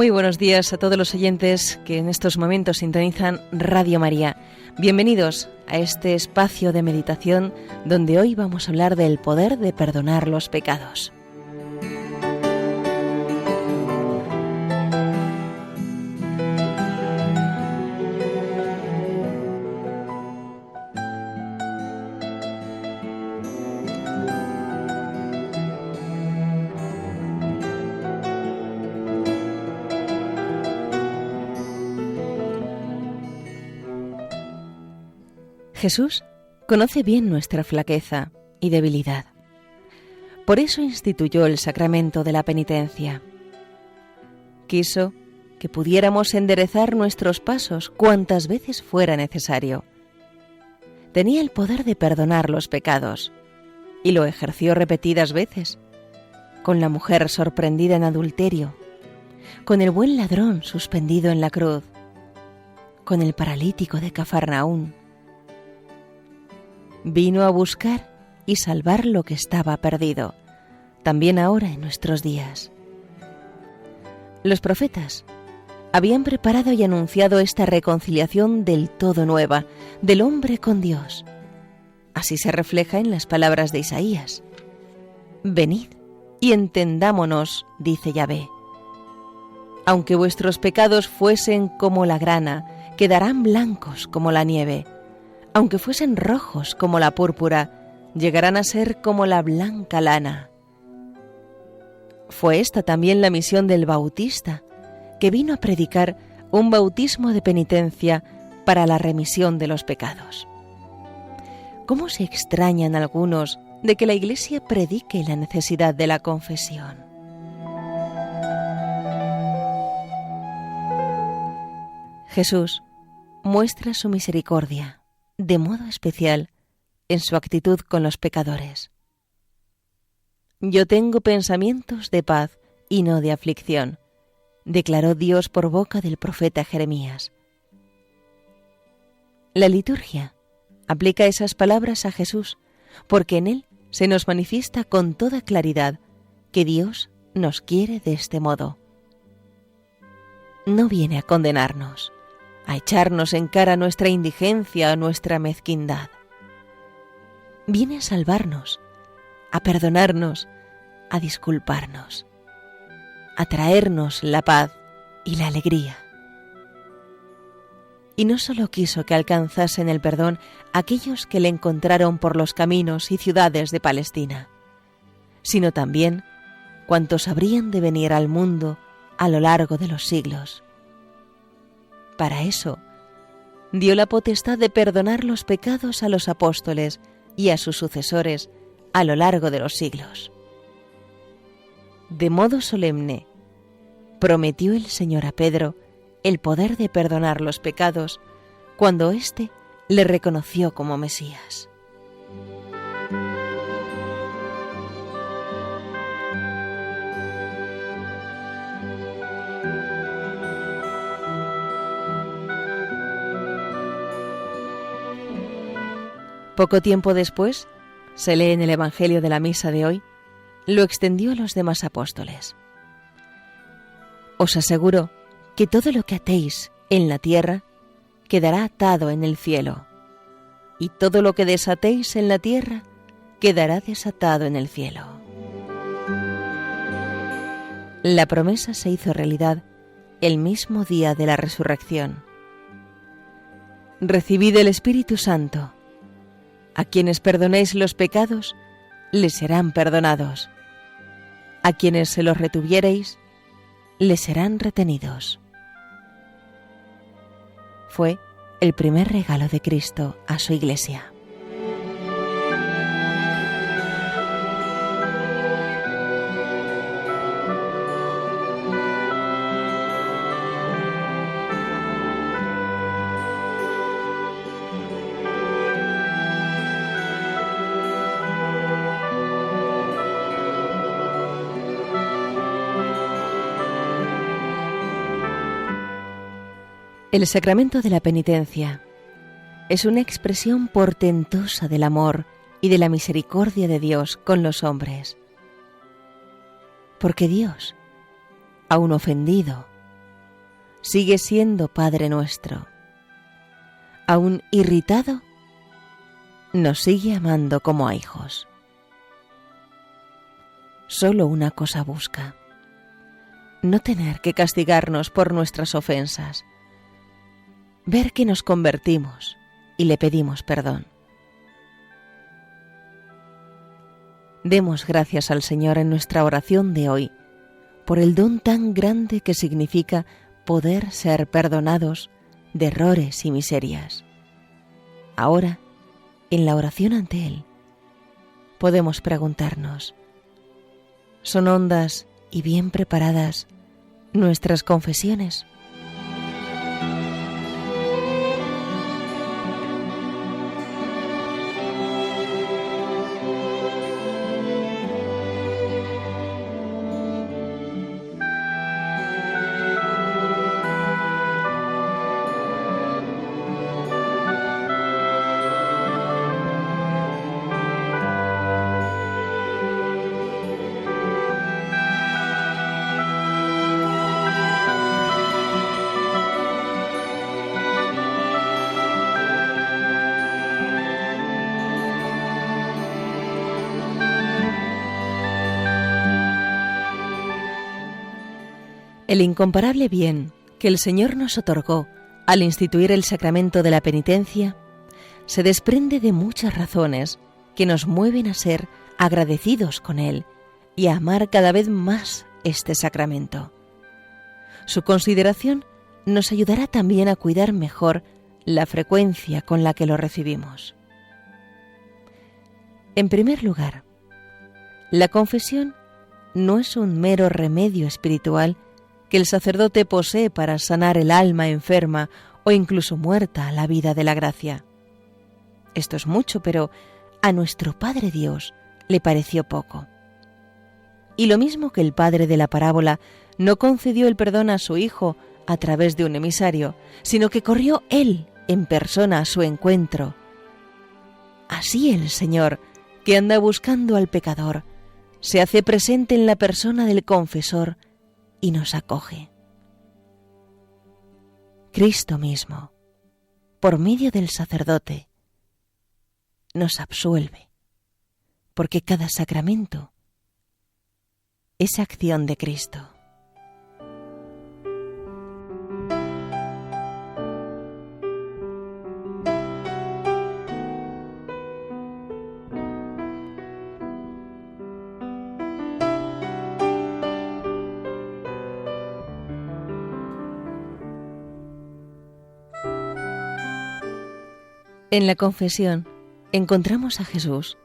Muy buenos días a todos los oyentes que en estos momentos sintonizan Radio María. Bienvenidos a este espacio de meditación donde hoy vamos a hablar del poder de perdonar los pecados. Jesús conoce bien nuestra flaqueza y debilidad. Por eso instituyó el sacramento de la penitencia. Quiso que pudiéramos enderezar nuestros pasos cuantas veces fuera necesario. Tenía el poder de perdonar los pecados y lo ejerció repetidas veces, con la mujer sorprendida en adulterio, con el buen ladrón suspendido en la cruz, con el paralítico de Cafarnaún. Vino a buscar y salvar lo que estaba perdido, también ahora en nuestros días. Los profetas habían preparado y anunciado esta reconciliación del todo nueva, del hombre con Dios. Así se refleja en las palabras de Isaías. Venid y entendámonos, dice Yahvé. Aunque vuestros pecados fuesen como la grana, quedarán blancos como la nieve. Aunque fuesen rojos como la púrpura, llegarán a ser como la blanca lana. Fue esta también la misión del Bautista, que vino a predicar un bautismo de penitencia para la remisión de los pecados. ¿Cómo se extrañan algunos de que la Iglesia predique la necesidad de la confesión? Jesús muestra su misericordia, de modo especial en su actitud con los pecadores. Yo tengo pensamientos de paz y no de aflicción, declaró Dios por boca del profeta Jeremías. La liturgia aplica esas palabras a Jesús, porque en él se nos manifiesta con toda claridad que Dios nos quiere de este modo. No viene a condenarnos, a echarnos en cara nuestra indigencia o nuestra mezquindad. Viene a salvarnos, a perdonarnos, a disculparnos, a traernos la paz y la alegría. Y no solo quiso que alcanzasen el perdón aquellos que le encontraron por los caminos y ciudades de Palestina, sino también cuantos habrían de venir al mundo a lo largo de los siglos. Para eso, dio la potestad de perdonar los pecados a los apóstoles y a sus sucesores a lo largo de los siglos. De modo solemne, prometió el Señor a Pedro el poder de perdonar los pecados cuando éste le reconoció como Mesías. Poco tiempo después, se lee en el Evangelio de la misa de hoy, lo extendió a los demás apóstoles. Os aseguro que todo lo que atéis en la tierra quedará atado en el cielo, y todo lo que desatéis en la tierra quedará desatado en el cielo. La promesa se hizo realidad el mismo día de la resurrección. Recibid el Espíritu Santo. A quienes perdonéis los pecados, les serán perdonados. A quienes se los retuviereis, les serán retenidos. Fue el primer regalo de Cristo a su Iglesia. El sacramento de la penitencia es una expresión portentosa del amor y de la misericordia de Dios con los hombres. Porque Dios, aun ofendido sigue siendo Padre nuestro. Aún irritado, nos sigue amando como a hijos. Solo una cosa busca: no tener que castigarnos por nuestras ofensas, ver que nos convertimos y le pedimos perdón. Demos gracias al Señor en nuestra oración de hoy por el don tan grande que significa poder ser perdonados de errores y miserias. Ahora, en la oración ante Él, podemos preguntarnos: ¿son hondas y bien preparadas nuestras confesiones? El incomparable bien que el Señor nos otorgó al instituir el sacramento de la penitencia se desprende de muchas razones que nos mueven a ser agradecidos con Él y a amar cada vez más este sacramento. Su consideración nos ayudará también a cuidar mejor la frecuencia con la que lo recibimos. En primer lugar, la confesión no es un mero remedio espiritual que el sacerdote posee para sanar el alma enferma o incluso muerta a la vida de la gracia. Esto es mucho, pero a nuestro Padre Dios le pareció poco. Y lo mismo que el padre de la parábola no concedió el perdón a su hijo a través de un emisario, sino que corrió él en persona a su encuentro. Así el Señor, que anda buscando al pecador, se hace presente en la persona del confesor y nos acoge. Cristo mismo, por medio del sacerdote, nos absuelve, porque cada sacramento es acción de Cristo. En la confesión encontramos a Jesús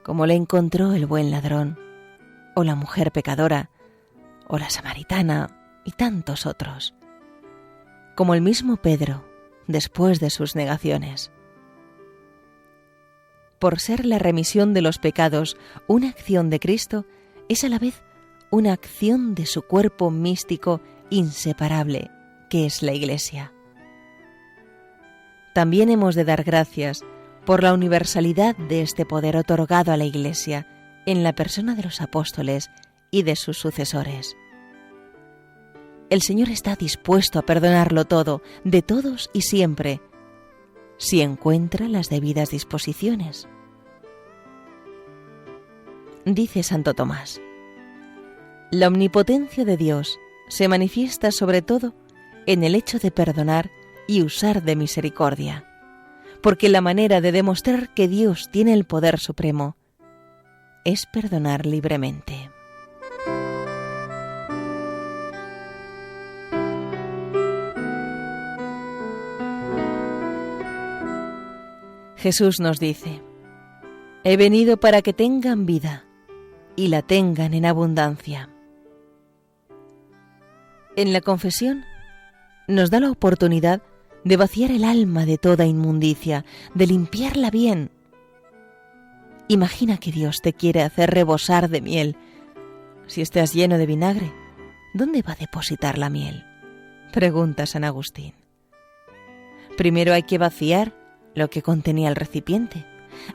como le encontró el buen ladrón, o la mujer pecadora, o la samaritana y tantos otros, como el mismo Pedro después de sus negaciones. Por ser la remisión de los pecados una acción de Cristo, es a la vez una acción de su cuerpo místico inseparable, que es la Iglesia. También hemos de dar gracias por la universalidad de este poder otorgado a la Iglesia en la persona de los apóstoles y de sus sucesores. El Señor está dispuesto a perdonarlo todo, de todos y siempre, si encuentra las debidas disposiciones. Dice Santo Tomás: la omnipotencia de Dios se manifiesta sobre todo en el hecho de perdonar y usar de misericordia, porque la manera de demostrar que Dios tiene el poder supremo es perdonar libremente. Jesús nos dice: he venido para que tengan vida y la tengan en abundancia. En la confesión nos da la oportunidad de vaciar el alma de toda inmundicia, de limpiarla bien. Imagina que Dios te quiere hacer rebosar de miel. Si estás lleno de vinagre, ¿dónde va a depositar la miel?, pregunta San Agustín. Primero hay que vaciar lo que contenía el recipiente.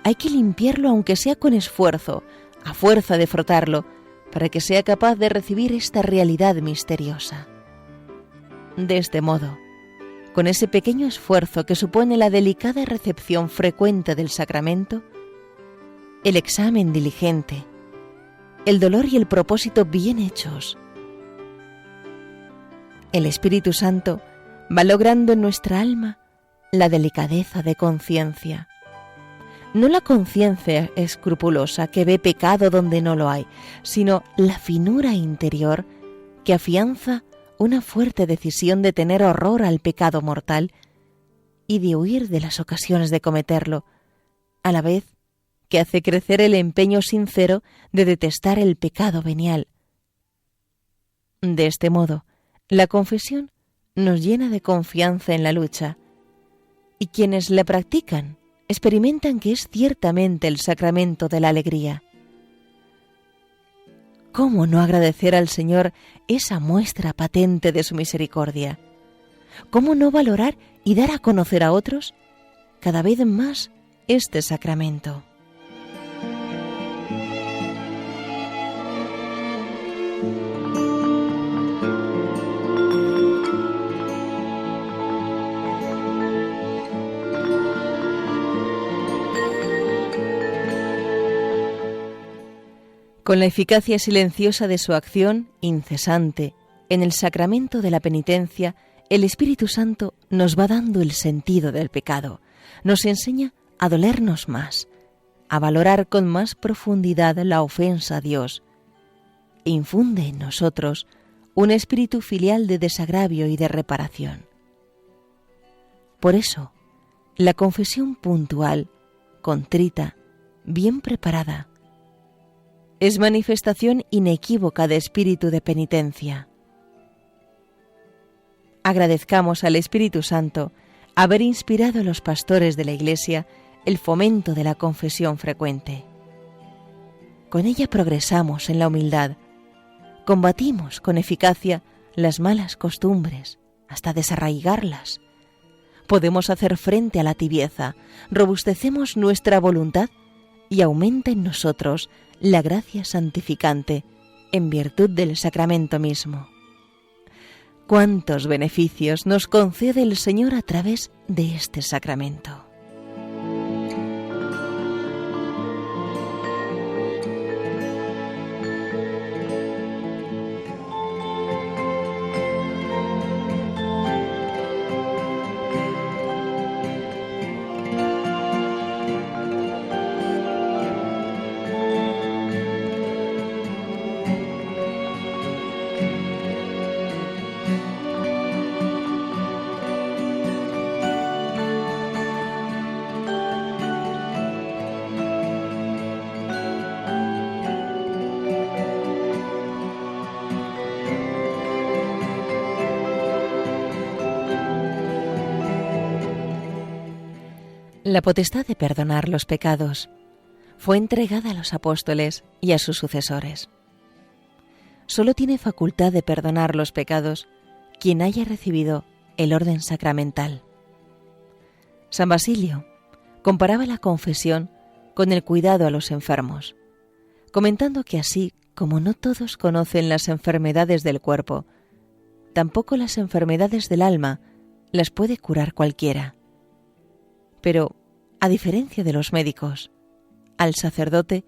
Hay que limpiarlo aunque sea con esfuerzo, a fuerza de frotarlo, para que sea capaz de recibir esta realidad misteriosa. De este modo, con ese pequeño esfuerzo que supone la delicada recepción frecuente del sacramento, el examen diligente, el dolor y el propósito bien hechos, el Espíritu Santo va logrando en nuestra alma la delicadeza de conciencia. No la conciencia escrupulosa que ve pecado donde no lo hay, sino la finura interior que afianza una fuerte decisión de tener horror al pecado mortal y de huir de las ocasiones de cometerlo, a la vez que hace crecer el empeño sincero de detestar el pecado venial. De este modo, la confesión nos llena de confianza en la lucha, y quienes la practican experimentan que es ciertamente el sacramento de la alegría. ¿Cómo no agradecer al Señor esa muestra patente de su misericordia? ¿Cómo no valorar y dar a conocer a otros cada vez más este sacramento? Con la eficacia silenciosa de su acción incesante en el sacramento de la penitencia, el Espíritu Santo nos va dando el sentido del pecado, nos enseña a dolernos más, a valorar con más profundidad la ofensa a Dios, e infunde en nosotros un espíritu filial de desagravio y de reparación. Por eso, la confesión puntual, contrita, bien preparada, es manifestación inequívoca de espíritu de penitencia. Agradezcamos al Espíritu Santo haber inspirado a los pastores de la Iglesia el fomento de la confesión frecuente. Con ella progresamos en la humildad, combatimos con eficacia las malas costumbres hasta desarraigarlas. Podemos hacer frente a la tibieza, robustecemos nuestra voluntad y aumenta en nosotros la gracia santificante en virtud del sacramento mismo. ¿Cuántos beneficios nos concede el Señor a través de este sacramento? La potestad de perdonar los pecados fue entregada a los apóstoles y a sus sucesores. Solo tiene facultad de perdonar los pecados quien haya recibido el orden sacramental. San Basilio comparaba la confesión con el cuidado a los enfermos, comentando que así como no todos conocen las enfermedades del cuerpo, tampoco las enfermedades del alma las puede curar cualquiera. Pero, a diferencia de los médicos, al sacerdote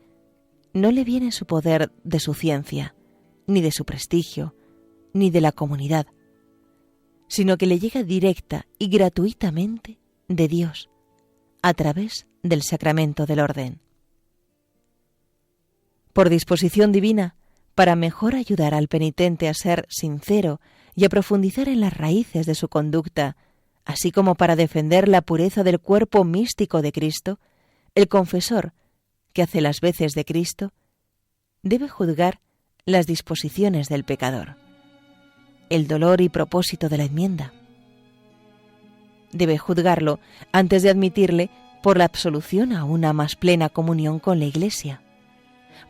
no le viene su poder de su ciencia, ni de su prestigio, ni de la comunidad, sino que le llega directa y gratuitamente de Dios, a través del sacramento del orden. Por disposición divina, para mejor ayudar al penitente a ser sincero y a profundizar en las raíces de su conducta, así como para defender la pureza del cuerpo místico de Cristo, el confesor, que hace las veces de Cristo, debe juzgar las disposiciones del pecador, el dolor y propósito de la enmienda. Debe juzgarlo antes de admitirle por la absolución a una más plena comunión con la Iglesia.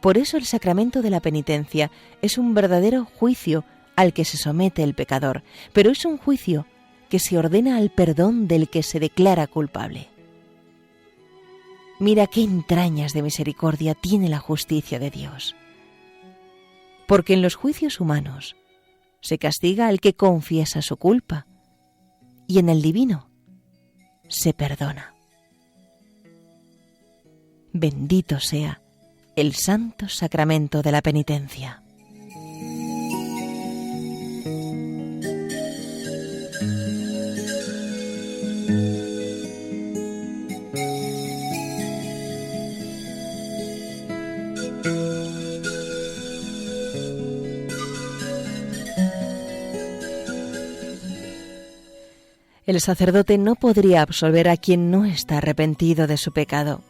Por eso el sacramento de la penitencia es un verdadero juicio al que se somete el pecador, pero es un juicio que se ordena al perdón del que se declara culpable. Mira qué entrañas de misericordia tiene la justicia de Dios. Porque en los juicios humanos se castiga al que confiesa su culpa, y en el divino se perdona. Bendito sea el santo sacramento de la penitencia. El sacerdote no podría absolver a quien no está arrepentido de su pecado,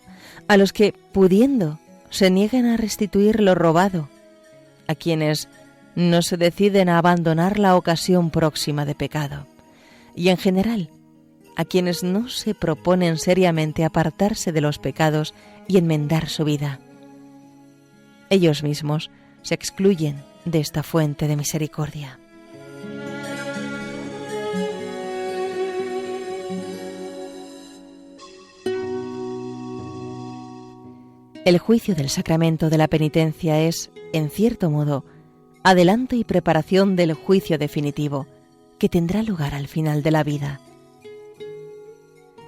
a los que, pudiendo, se niegan a restituir lo robado, a quienes no se deciden a abandonar la ocasión próxima de pecado, y en general, a quienes no se proponen seriamente apartarse de los pecados y enmendar su vida. Ellos mismos se excluyen de esta fuente de misericordia. El juicio del sacramento de la penitencia es, en cierto modo, adelanto y preparación del juicio definitivo, que tendrá lugar al final de la vida.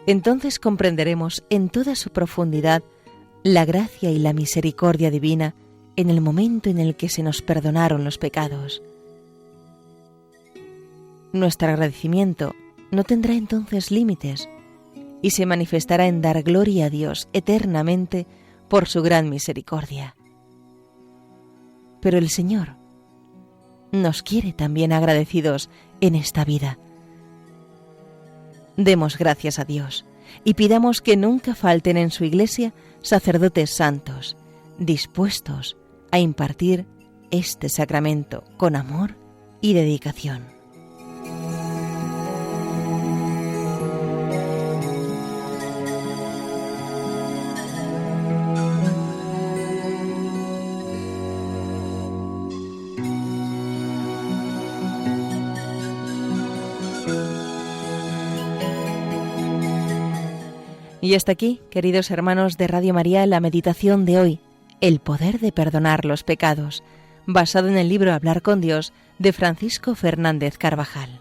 Entonces comprenderemos en toda su profundidad la gracia y la misericordia divina en el momento en el que se nos perdonaron los pecados. Nuestro agradecimiento no tendrá entonces límites y se manifestará en dar gloria a Dios eternamente por su gran misericordia. Pero el Señor nos quiere también agradecidos en esta vida. Demos gracias a Dios y pidamos que nunca falten en su Iglesia sacerdotes santos, dispuestos a impartir este sacramento con amor y dedicación. Y hasta aquí, queridos hermanos de Radio María, la meditación de hoy, el poder de perdonar los pecados, basado en el libro Hablar con Dios de Francisco Fernández Carvajal.